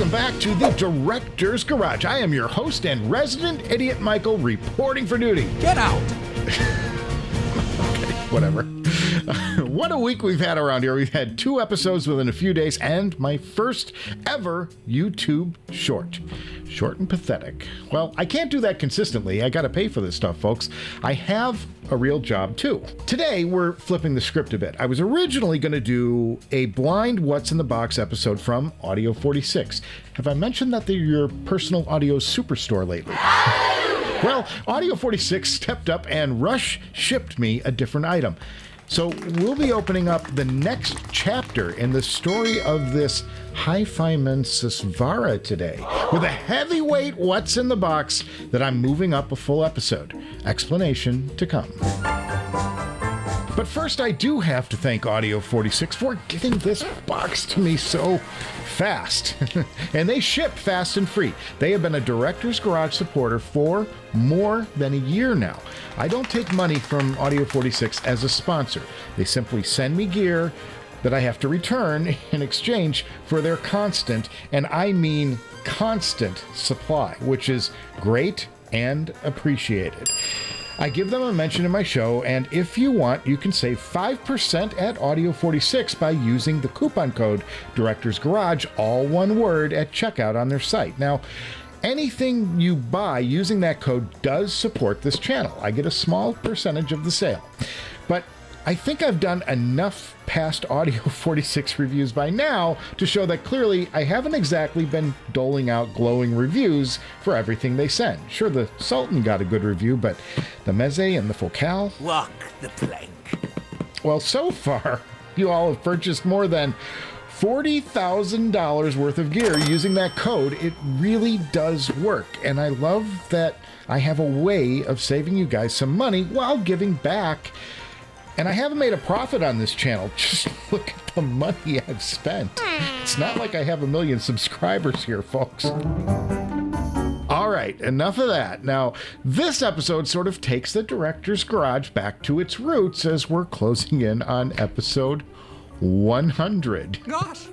welcome back to the Director's Garage. I am your host and resident idiot, Michael, reporting for duty. Get out! Okay, whatever. What a week we've had around here. We've had 2 episodes within a few days and my first ever YouTube short. Short and pathetic. Well, I can't do that consistently. I gotta pay for this stuff, folks. I have a real job too. Today, we're flipping the script a bit. I was originally gonna do a blind What's in the Box episode from Audio 46. Have I mentioned that they're your personal audio superstore lately? Well, Audio 46 stepped up and rush shipped me a different item. So we'll be opening up the next chapter in the story of this Hifiman Susvara today with a heavyweight What's in the Box that I'm moving up a full episode. Explanation to come. But first, I do have to thank Audio 46 for getting this box to me so fast. And they ship fast and free. They have been a Director's Garage supporter for more than a year now. I don't take money from Audio 46 as a sponsor. They simply send me gear that I have to return in exchange for their constant, and I mean constant, supply, which is great and appreciated. I give them a mention in my show, and if you want, you can save 5% at Audio 46 by using the coupon code Director's Garage, all one word, at checkout on their site. Now, anything you buy using that code does support this channel. I get a small percentage of the sale. But I think I've done enough past Audio 46 reviews by now to show that clearly I haven't exactly been doling out glowing reviews for everything they send. Sure, the Sultan got a good review, but the Meze and the Focal? Walk the plank. Well, so far, you all have purchased more than $40,000 worth of gear using that code. It really does work, and I love that I have a way of saving you guys some money while giving back. And I haven't made a profit on this channel. Just look at the money I've spent. It's not like I have 1 million subscribers here, folks. All right, enough of that. Now, this episode sort of takes the Director's Garage back to its roots as we're closing in on episode 100. Gosh.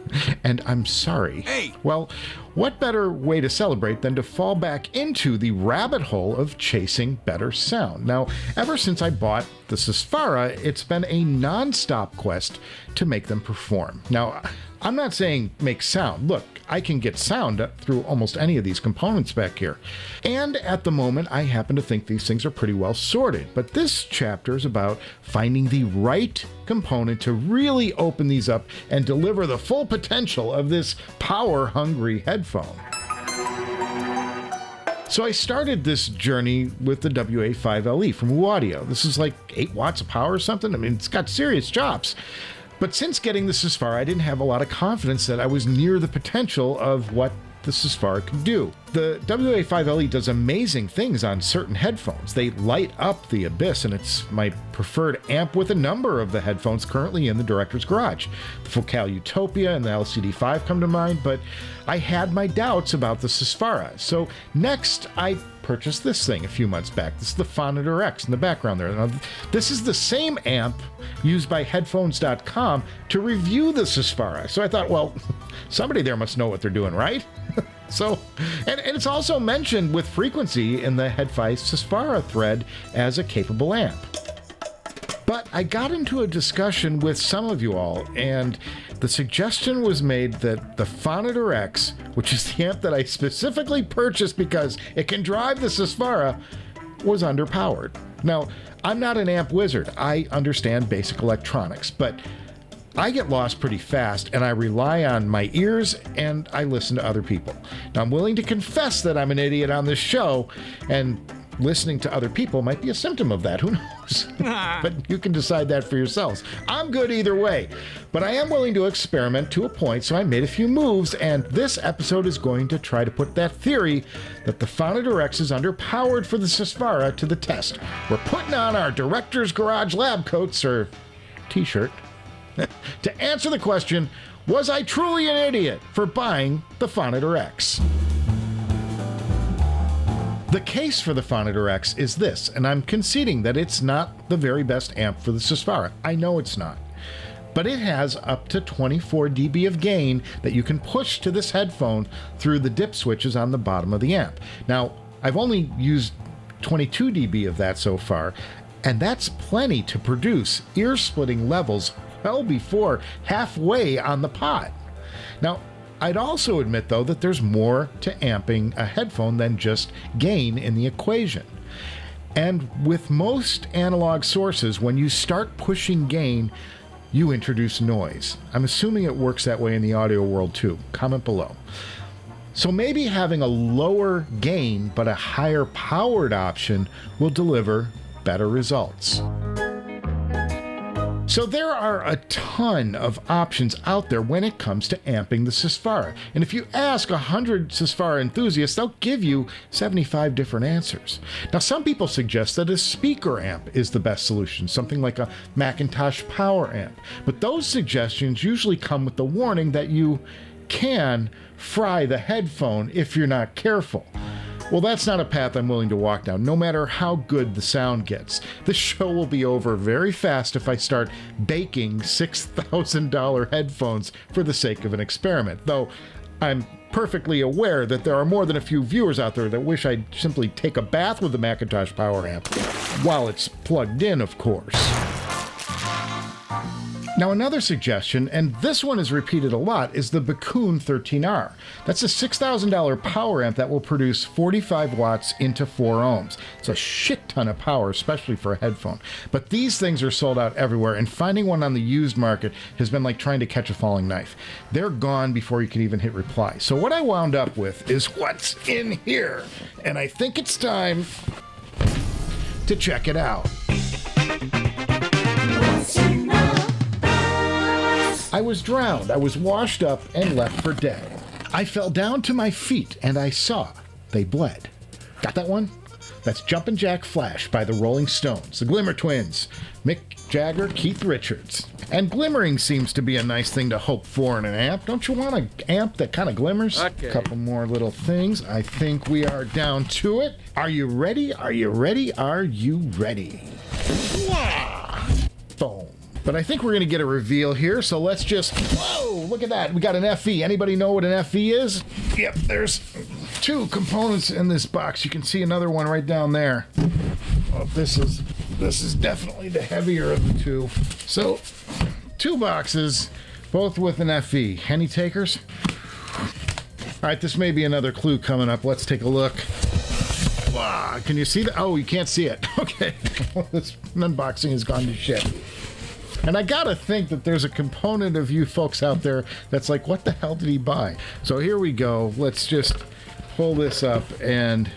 And I'm sorry. Hey. Well, what better way to celebrate than to fall back into the rabbit hole of chasing better sound? Now, ever since I bought the Susvara, it's been a non-stop quest to make them perform. Now, I'm not saying make sound. Look, I can get sound through almost any of these components back here. And at the moment, I happen to think these things are pretty well sorted. But this chapter is about finding the right component to really open these up and deliver the full potential of this power-hungry headphone. So I started this journey with the WA5LE from Thieaudio. This is like 8 watts of power or something. I mean, it's got serious chops. But since getting the Susvara, I didn't have a lot of confidence that I was near the potential of what the Susvara could do. The WA5LE does amazing things on certain headphones. They light up the Abyss, and it's my preferred amp with a number of the headphones currently in the Director's Garage. The Focal Utopia and the LCD5 come to mind, but I had my doubts about the Susvara. So next, I purchased this thing a few months back. This is the Phonitor X in the background there. Now, this is the same amp used by headphones.com to review the Susvara. So I thought, well, somebody there must know what they're doing, right? So, and it's also mentioned with frequency in the Headphone Susvara thread as a capable amp. But I got into a discussion with some of you all, and the suggestion was made that the Phonitor X, which is the amp that I specifically purchased because it can drive the Susvara, was underpowered. Now, I'm not an amp wizard. I understand basic electronics, but I get lost pretty fast, and I rely on my ears, and I listen to other people. Now, I'm willing to confess that I'm an idiot on this show, and listening to other people might be a symptom of that. Who knows? But you can decide that for yourselves. I'm good either way, but I am willing to experiment to a point, so I made a few moves, and this episode is going to try to put that theory that the Phonitor X is underpowered for the Susvara to the test. We're putting on our Director's Garage lab coats, or t-shirt, to answer the question, was I truly an idiot for buying the Phonitor X? The case for the Phonitor X is this, and I'm conceding that it's not the very best amp for the Susvara. I know it's not. but it has up to 24 dB of gain that you can push to this headphone through the dip switches on the bottom of the amp. Now, I've only used 22 dB of that so far, and that's plenty to produce ear-splitting levels well before halfway on the pot. Now, I'd also admit, though, that there's more to amping a headphone than just gain in the equation. And with most analog sources, when you start pushing gain, you introduce noise. I'm assuming it works that way in the audio world too. Comment below. So maybe having a lower gain but a higher powered option will deliver better results. So there are a ton of options out there when it comes to amping the Susvara. And if you ask 100 Susvara enthusiasts, they'll give you 75 different answers. Now, some people suggest that a speaker amp is the best solution, something like a Macintosh power amp. But those suggestions usually come with the warning that you can fry the headphone if you're not careful. Well, that's not a path I'm willing to walk down, no matter how good the sound gets. This show will be over very fast if I start baking $6,000 headphones for the sake of an experiment, though I'm perfectly aware that there are more than a few viewers out there that wish I'd simply take a bath with the Macintosh power amp, while it's plugged in, of course. Now, another suggestion, and this one is repeated a lot, is the Bakun 13R. That's a $6,000 power amp that will produce 45 watts into 4 ohms. It's a shit ton of power, especially for a headphone. But these things are sold out everywhere, and finding one on the used market has been like trying to catch a falling knife. They're gone before you can even hit reply. So what I wound up with is what's in here, and I think it's time to check it out. I was drowned, I was washed up and left for dead. I fell down to my feet and I saw they bled. Got that one? That's Jumpin' Jack Flash by the Rolling Stones, the Glimmer Twins, Mick Jagger, Keith Richards. And glimmering seems to be a nice thing to hope for in an amp. Don't you want an amp that kind of glimmers? Okay. A couple more little things. I think we are down to it. Are you ready? Are you ready? Are you ready? Boom. But I think we're going to get a reveal here, so let's just... Whoa, look at that. We got an FE. Anybody know what an FE is? Yep, there's 2 components in this box. You can see another one right down there. Oh, this is definitely the heavier of the 2. So, 2 boxes, both with an FE. Any takers? All right, this may be another clue coming up. Let's take a look. Wow, can you see that? Oh, you can't see it. Okay. This unboxing has gone to shit. And I gotta think that there's a component of you folks out there that's like, what the hell did he buy? So here we go. Let's just pull this up, and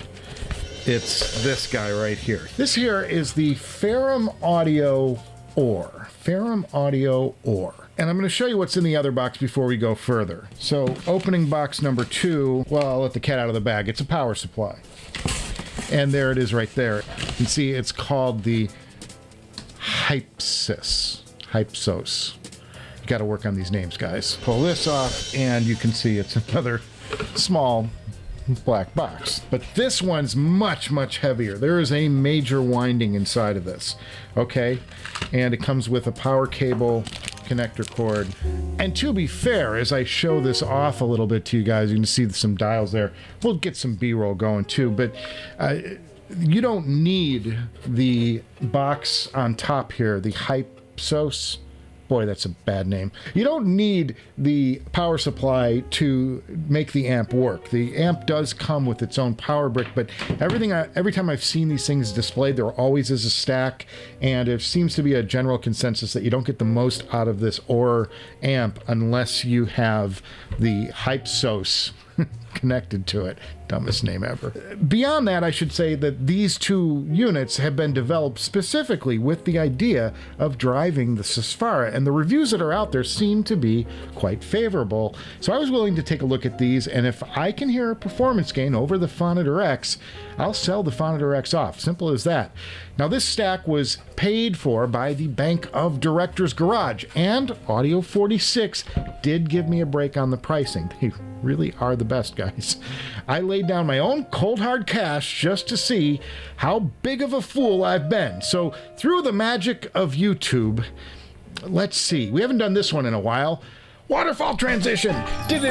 it's this guy right here. This here is the Ferrum Audio OOR. Ferrum Audio OOR. And I'm going to show you what's in the other box before we go further. So opening box number 2, well, I'll let the cat out of the bag. It's a power supply. And there it is right there. You can see it's called the Hypsos. You got to work on these names, guys. Pull this off, and you can see it's another small black box. But this one's much, much heavier. There is a major winding inside of this, okay? And it comes with a power cable, connector cord. And to be fair, as I show this off a little bit to you guys, you can see some dials there. We'll get some B-roll going too, but you don't need the box on top here, the Hypsos. Boy, that's a bad name. You don't need the power supply to make the amp work. The amp does come with its own power brick, but every time I've seen these things displayed, there always is a stack, and it seems to be a general consensus that you don't get the most out of this OOR amp unless you have the Hypsos connected to it. Dumbest name ever. Beyond that, I should say that these 2 units have been developed specifically with the idea of driving the Susvara, and the reviews that are out there seem to be quite favorable. So I was willing to take a look at these, and if I can hear a performance gain over the Phonitor X, I'll sell the Phonitor X off. Simple as that. Now, this stack was paid for by the Bank of Directors Garage, and Audio 46 did give me a break on the pricing. They really are the best, guys. I laid down my own cold hard cash just to see how big of a fool I've been. So through the magic of YouTube, let's see. We haven't done this one in a while. Waterfall transition. Did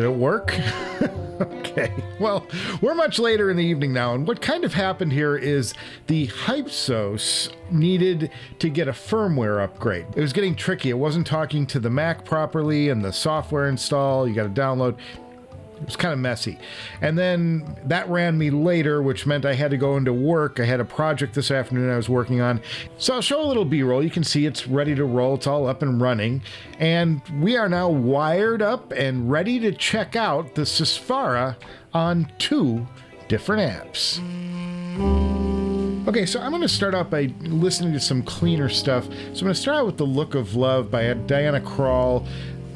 it work? Okay. Well, we're much later in the evening now, and what kind of happened here is the Hypsos needed to get a firmware upgrade. It was getting tricky. It wasn't talking to the Mac properly, and the software install, you got to download. It was kind of messy. And then that ran me later, which meant I had to go into work. I had a project this afternoon I was working on. So I'll show a little B-roll. You can see it's ready to roll. It's all up and running. And we are now wired up and ready to check out the Susvara on 2 different amps. Okay, so I'm going to start out by listening to some cleaner stuff. So I'm going to start out with The Look of Love by Diana Krall.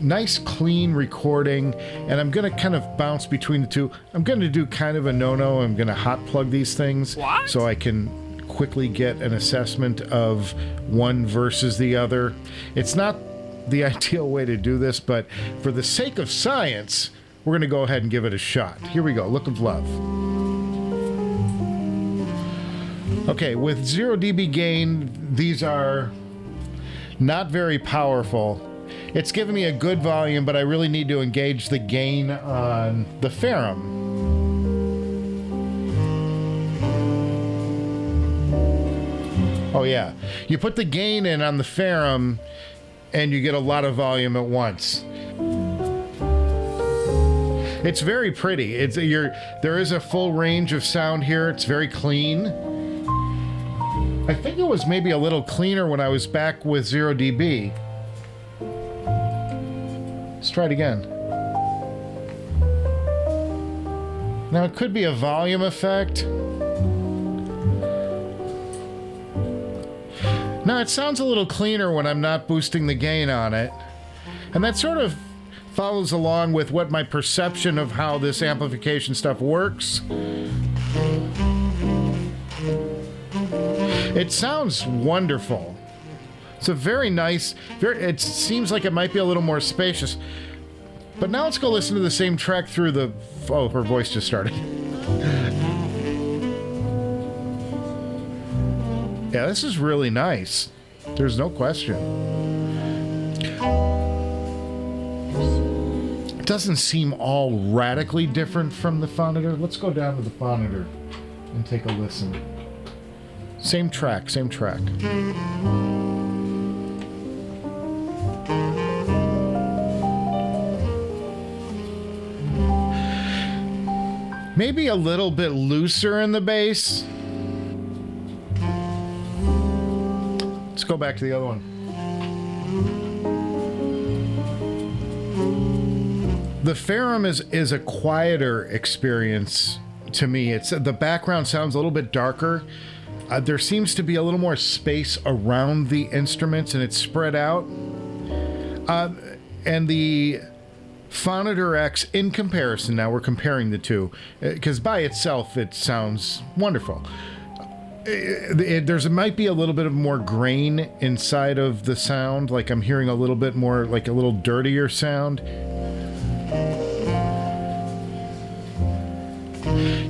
Nice, clean recording, and I'm going to kind of bounce between the two. I'm going to do kind of a no-no. I'm going to hot plug these things so I can quickly get an assessment of one versus the other. It's not the ideal way to do this, but for the sake of science, we're going to go ahead and give it a shot. Here we go, Look of Love. Okay, with 0 dB gain, these are not very powerful. It's giving me a good volume, but I really need to engage the gain on the Ferrum. Oh yeah, you put the gain in on the Ferrum and you get a lot of volume at once. It's very pretty. There is a full range of sound here. It's very clean. I think it was maybe a little cleaner when I was back with 0 dB. Let's try it again. Now it could be a volume effect. Now it sounds a little cleaner when I'm not boosting the gain on it. And that sort of follows along with what my perception of how this amplification stuff works. It sounds wonderful. It's a very nice, it seems like it might be a little more spacious. But now let's go listen to the same track through the, oh, her voice just started. Yeah, this is really nice. There's no question. It doesn't seem all radically different from the Phonitor. Let's go down to the Phonitor and take a listen. Same track, same track. Maybe a little bit looser in the bass. Let's go back to the other one. The Ferrum is a quieter experience to me. It's the background sounds a little bit darker. There seems to be a little more space around the instruments, and it's spread out. And the Phonitor X, in comparison, now we're comparing the two, because by itself it sounds wonderful. There might be a little bit of more grain inside of the sound, like I'm hearing a little bit more, like a little dirtier sound.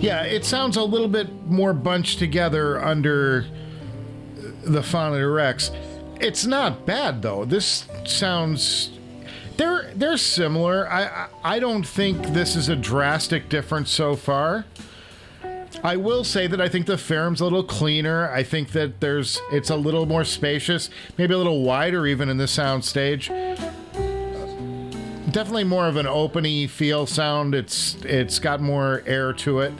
Yeah, it sounds a little bit more bunched together under the Phonitor X. It's not bad though. This sounds... They're similar. I don't think this is a drastic difference so far. I will say that I think the Ferrum's a little cleaner. I think that it's a little more spacious, maybe a little wider even in the sound stage. Definitely more of an open-y feel sound. It's got more air to it.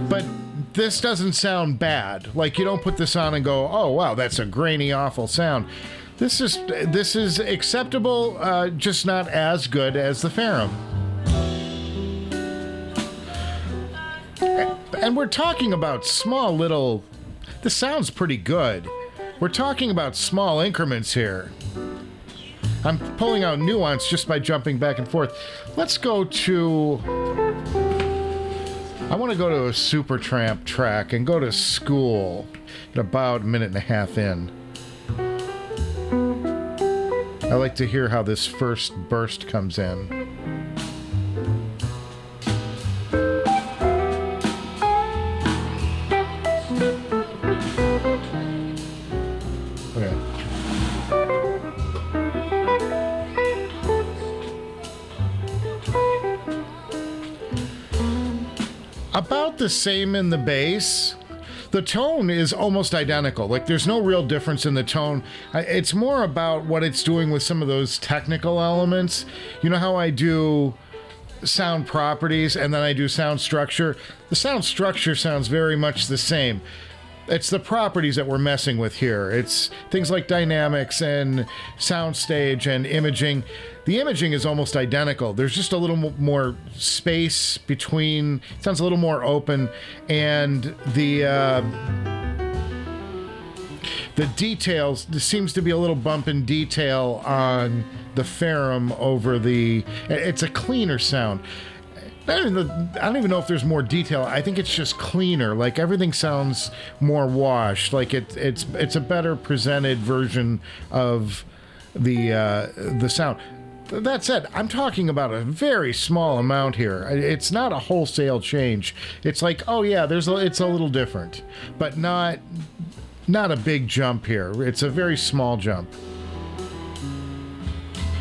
But this doesn't sound bad. Like, you don't put this on and go, oh wow, that's a grainy, awful sound. This is acceptable, just not as good as the Ferrum. And we're talking about small little... This sounds pretty good. We're talking about small increments here. I'm pulling out nuance just by jumping back and forth. Let's go to... I want to go to a Supertramp track and go to School at about a minute and a half in. I like to hear how this first burst comes in. the same in the bass. The tone is almost identical. Like, there's no real difference in the tone. It's more about what it's doing with some of those technical elements. You know how I do sound properties and then I do sound structure? The sound structure sounds very much the same. It's the properties that we're messing with here. It's things like dynamics and soundstage and imaging. The imaging is almost identical. There's just a little more space between. It sounds a little more open, and the details. There seems to be a little bump in detail on the Ferrum over the. It's a cleaner sound. I don't even know if there's more detail. I think it's just cleaner. Like, everything sounds more washed. Like, it's a better presented version of the sound. That said, I'm talking about a very small amount here. It's not a wholesale change. It's like, oh yeah, it's a little different, but not a big jump here. It's a very small jump.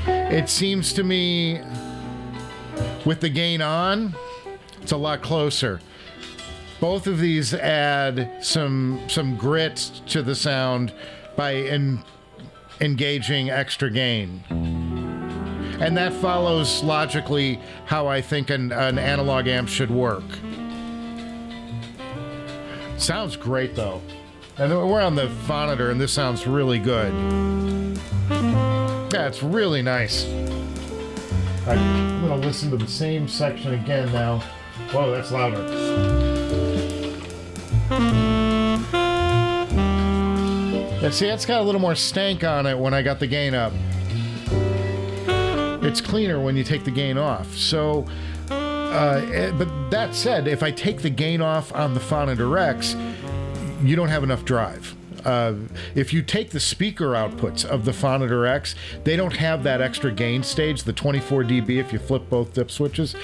It seems to me, with the gain on, it's a lot closer. Both of these add some grit to the sound by engaging extra gain. And that follows logically how I think an analog amp should work. Sounds great though. And we're on the Phonitor and this sounds really good. Yeah, it's really nice. I'm going to listen to the same section again now. Whoa, that's louder. Yeah, see, it's got a little more stank on it when I got the gain up. It's cleaner when you take the gain off. So, but that said, if I take the gain off on the Phonitor X, you don't have enough drive. If you take the speaker outputs of the Phonitor X, they don't have that extra gain stage, the 24 dB if you flip both dip switches.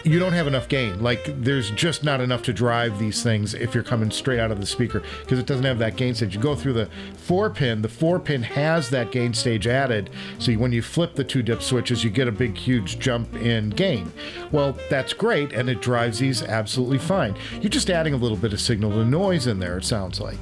You don't have enough gain. Like, there's just not enough to drive these things if you're coming straight out of the speaker, because it doesn't have that gain stage. You go through the 4-pin, the 4-pin has that gain stage added, so when you flip the 2 dip switches, you get a big, huge jump in gain. Well, that's great, and it drives these absolutely fine. You're just adding a little bit of signal to noise in there, it sounds like.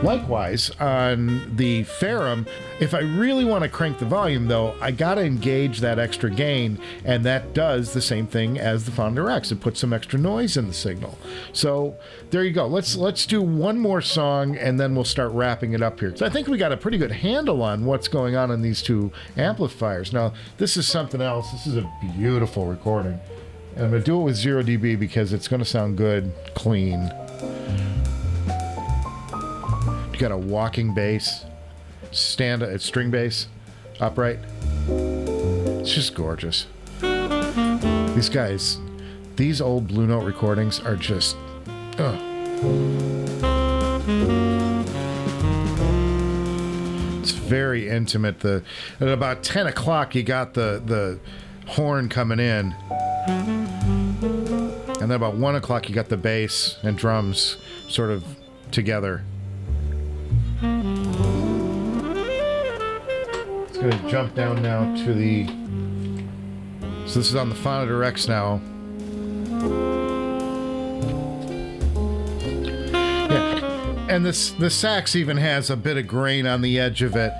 Likewise, on the Ferrum, if I really want to crank the volume, though, I got to engage that extra gain, and that does the same thing as the Phonitor X. It puts some extra noise in the signal. So there you go. Let's do one more song, and then we'll start wrapping it up here. So I think we got a pretty good handle on what's going on in these two amplifiers. Now, this is something else. This is a beautiful recording. And I'm going to do it with 0 dB because it's going to sound good, clean. Got a walking bass, string bass, upright. It's just gorgeous. These guys, these old Blue Note recordings are just, it's very intimate. At about 10 o'clock, you got the horn coming in, and then about 1 o'clock, you got the bass and drums sort of together. It's going to jump down now to the... So this is on the Phonitor X now. Yeah. And the sax even has a bit of grain on the edge of it.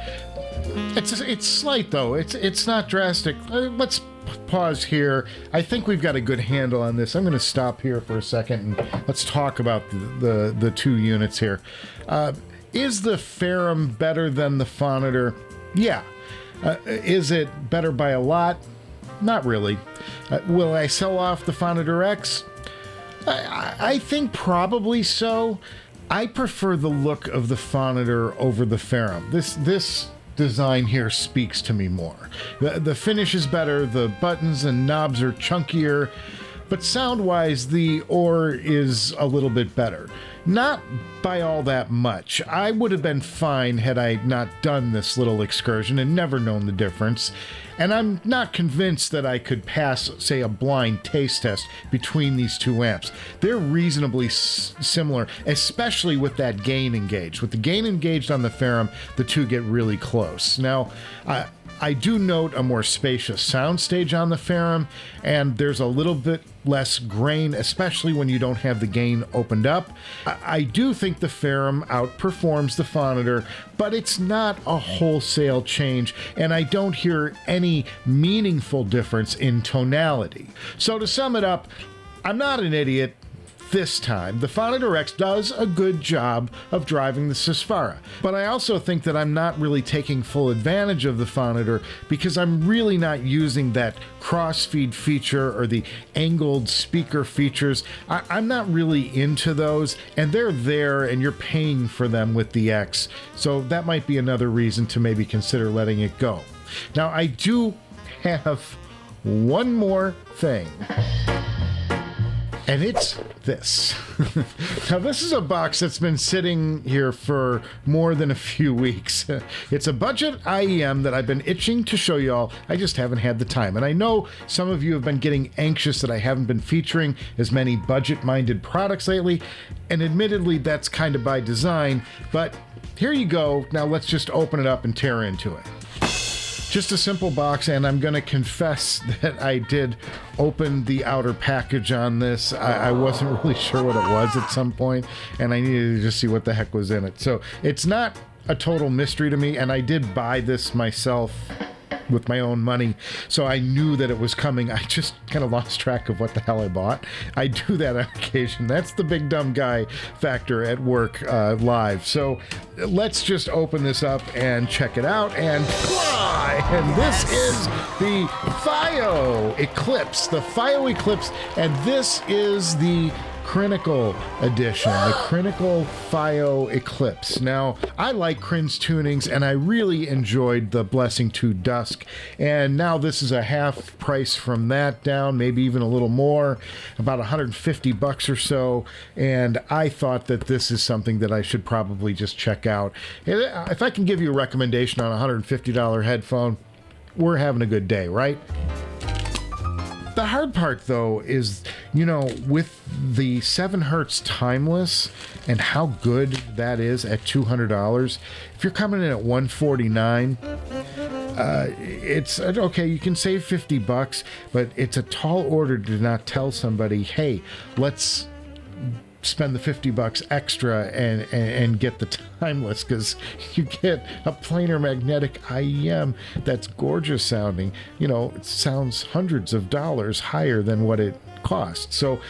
It's slight though. It's not drastic. Let's pause here. I think we've got a good handle on this. I'm going to stop here for a second and let's talk about the two units here. Is the Ferrum better than the Phonitor? Yeah. Is it better by a lot? Not really. Will I sell off the Phonitor X? I think probably so. I prefer the look of the Phonitor over the Ferrum. This design here speaks to me more. The finish is better, the buttons and knobs are chunkier, but sound-wise, the OOR is a little bit better. Not by all that much. I would have been fine had I not done this little excursion and never known the difference. And I'm not convinced that I could pass, say, a blind taste test between these two amps. They're reasonably similar, especially with that gain engaged. With the gain engaged on the Ferrum, the two get really close. Now, I do note a more spacious soundstage on the Ferrum, and there's a little bit less grain, especially when you don't have the gain opened up. I do think the Ferrum outperforms the Phonitor, but it's not a wholesale change, and I don't hear any meaningful difference in tonality. So to sum it up, I'm not an idiot. This time, the Phonitor X does a good job of driving the Susvara, but I also think that I'm not really taking full advantage of the Phonitor because I'm really not using that crossfeed feature or the angled speaker features. I'm not really into those, and they're there and you're paying for them with the X, so that might be another reason to maybe consider letting it go. Now, I do have one more thing. And it's this. Now, this is a box that's been sitting here for more than a few weeks. It's a Budget IEM that I've been itching to show y'all. I just haven't had the time. And I know some of you have been getting anxious that I haven't been featuring as many budget-minded products lately. And admittedly, that's kind of by design. But here you go. Now, let's just open it up and tear into it. Just a simple box, and I'm going to confess that I did open the outer package on this. I wasn't really sure what it was at some point, and I needed to just see what the heck was in it. So it's not a total mystery to me, and I did buy this myself with my own money, so I knew that it was coming. I just kind of lost track of what the hell I bought. I do that on occasion. That's the big dumb guy factor at work live. So let's just open this up and check it out and fly. And this is the FiiO Eclipse, and this is the Crinacle edition, the Crinacle FiiO Eclipse. Now, I like Crin's tunings, and I really enjoyed the Blessing to Dusk, and now this is a half price from that down, maybe even a little more, about 150 bucks or so, and I thought that this is something that I should probably just check out. If I can give you a recommendation on a $150 headphone, we're having a good day, right? The hard part, though, is, you know, with the 7 Hertz Timeless and how good that is at $200, if you're coming in at $149, it's okay, you can save 50 bucks, but it's a tall order to not tell somebody, hey, let's spend the 50 bucks extra and get the Timeless, because you get a planar magnetic IEM that's gorgeous sounding. You know, it sounds hundreds of dollars higher than what it cost. So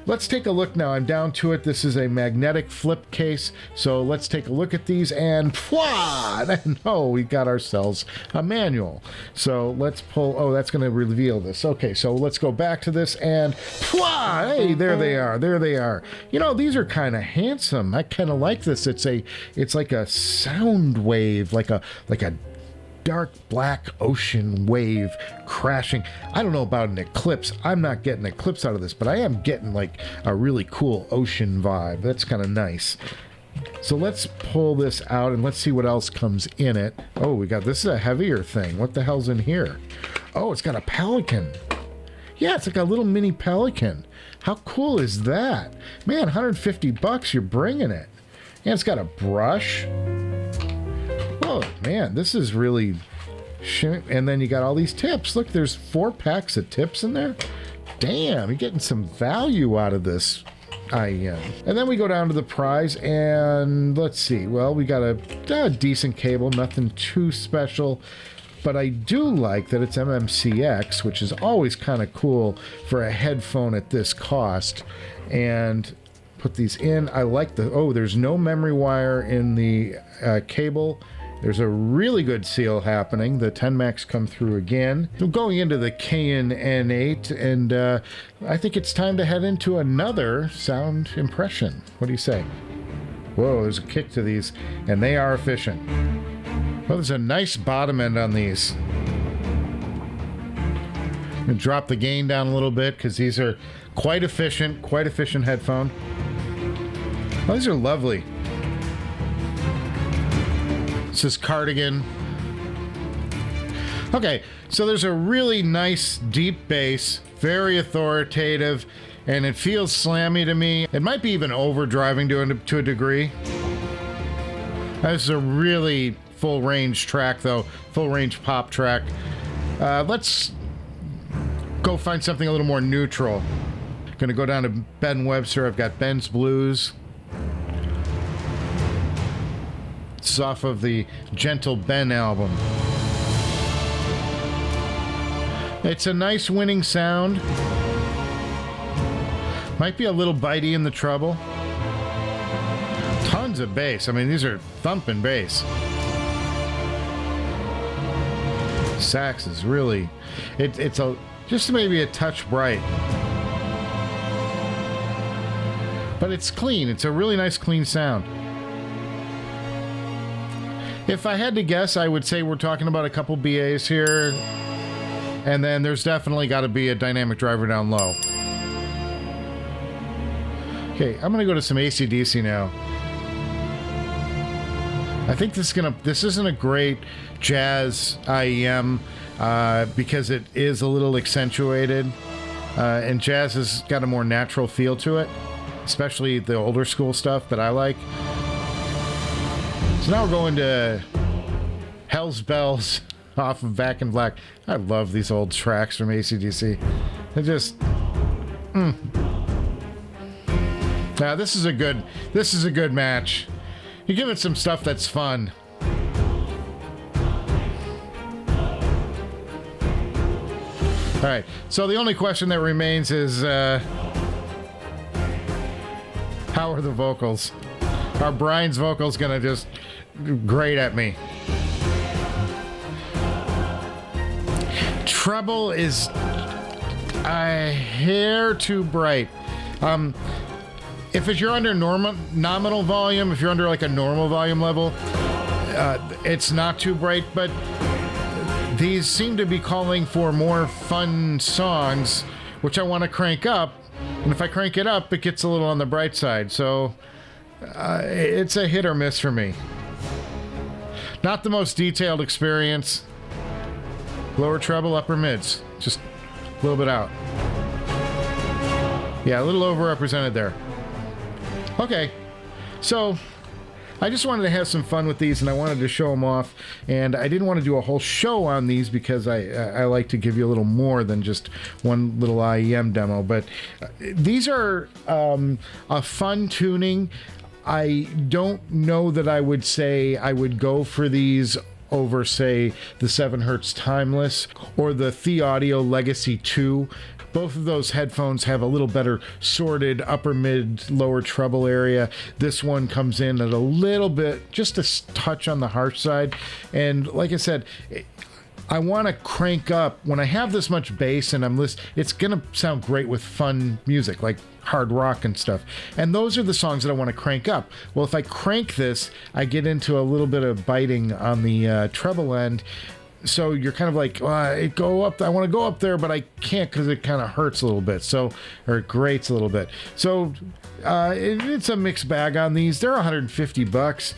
let's take a look now. I'm down to it. This is a magnetic flip case, so let's take a look at these, and no, we got ourselves a manual. So let's pull, oh, that's going to reveal this. Okay, so let's go back to this, and hey, there they are. You know, these are kind of handsome. I kind of like this. It's like a sound wave, like a dark black ocean wave crashing. I don't know about an eclipse. I'm not getting an eclipse out of this, but I am getting like a really cool ocean vibe. That's kind of nice. So let's pull this out and let's see what else comes in it. Oh, we got, this is a heavier thing. What the hell's in here? Oh, it's got a pelican. Yeah, it's like a little mini pelican. How cool is that? Man, 150 bucks, you're bringing it. Yeah, it's got a brush. Oh, man, this is really... And then you got all these tips. Look, there's 4 packs of tips in there. Damn, you're getting some value out of this IEM. And then we go down to the prize, and let's see. Well, we got a decent cable, nothing too special. But I do like that it's MMCX, which is always kind of cool for a headphone at this cost. And put these in. I like the, oh, there's no memory wire in the cable. There's a really good seal happening. The TENNMAKs come through again. We're going into the KN8, and I think it's time to head into another sound impression. What do you say? Whoa, there's a kick to these, and they are efficient. Well, there's a nice bottom end on these. I'm going to drop the gain down a little bit because these are quite efficient headphone. Oh, these are lovely. This is Cardigan. Okay, so there's a really nice deep bass, very authoritative, and it feels slammy to me. It might be even overdriving to a degree. This is a really full range track though, full range pop track. Let's go find something a little more neutral. Gonna go down to Ben Webster. I've got Ben's Blues. It's off of the Gentle Ben album. It's a nice winning sound. Might be a little bitey in the treble. Tons of bass. I mean, these are thumping bass. Sax is really, it's a just maybe a touch bright, but it's clean. It's a really nice clean sound. If I had to guess, I would say we're talking about a couple BAs here, and then there's definitely got to be a dynamic driver down low. Okay, I'm gonna go to some AC/DC now. I think this isn't a great jazz IEM because it is a little accentuated, and jazz has got a more natural feel to it, especially the older school stuff that I like. So now we're going to Hell's Bells off of Back in Black. I love these old tracks from AC/DC. They're just Now this is a good match. You give it some stuff that's fun. All right, so the only question that remains is how are the vocals? Are Brian's vocals gonna just grate at me? Treble is a hair too bright. If you're under nominal volume, if you're under like a normal volume level, it's not too bright, but these seem to be calling for more fun songs, which I want to crank up. And if I crank it up, it gets a little on the bright side. So it's a hit or miss for me. Not the most detailed experience. Lower treble, upper mids. Just a little bit out. Yeah, a little overrepresented there. Okay, so I just wanted to have some fun with these, and I wanted to show them off, and I didn't want to do a whole show on these because I like to give you a little more than just one little IEM demo, but these are a fun tuning. I don't know that I would say I would go for these over, say, the 7 Hz Timeless or the Thieaudio Legacy 2. Both of those headphones have a little better sorted upper mid lower treble area. This one comes in at a little bit, just a touch on the harsh side. And like I said, I want to crank up when I have this much bass and I'm listening. It's gonna sound great with fun music like hard rock and stuff, and those are the songs that I want to crank up. Well, if I crank this, I get into a little bit of biting on the treble end. So you're kind of like, go up. I want to go up there, but I can't because it kind of hurts a little bit. So, or it grates a little bit. So it's a mixed bag on these. They're $150.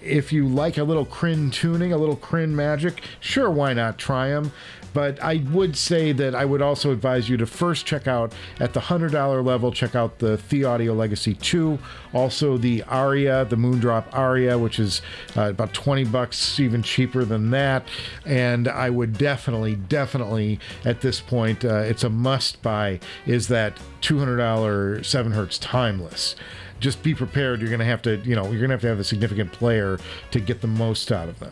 If you like a little crin tuning, a little crin magic, sure, why not try them? But I would say that I would also advise you to first check out at the $100 level, check out the Thieaudio Legacy 2, also the Aria, the Moondrop Aria, which is about $20, even cheaper than that. And I would definitely at this point, it's a must buy, is that $200 7 Hz Timeless. Just be prepared. You're going to have to, you're going to have a significant player to get the most out of them.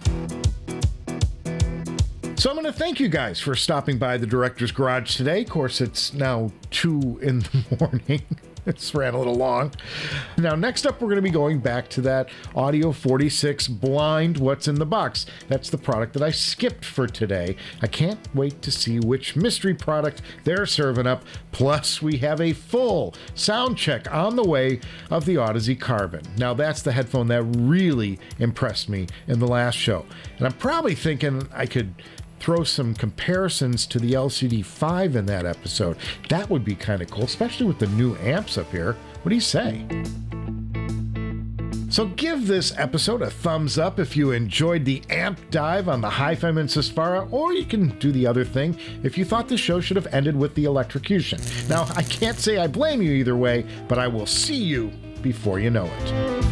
So I'm going to thank you guys for stopping by the Director's Garage today. Of course, it's now 2 in the morning. It's ran a little long. Now, next up, we're going to be going back to that Audio 46 blind What's in the Box. That's the product that I skipped for today. I can't wait to see which mystery product they're serving up. Plus, we have a full sound check on the way of the Audeze Carbon. Now, that's the headphone that really impressed me in the last show. And I'm probably thinking I could throw some comparisons to the LCD5 in that episode. That would be kind of cool, especially with the new amps up here. What do you say? So give this episode a thumbs up if you enjoyed the amp dive on the Hifiman Susvara, or you can do the other thing if you thought the show should have ended with the electrocution. Now, I can't say I blame you either way, but I will see you before you know it.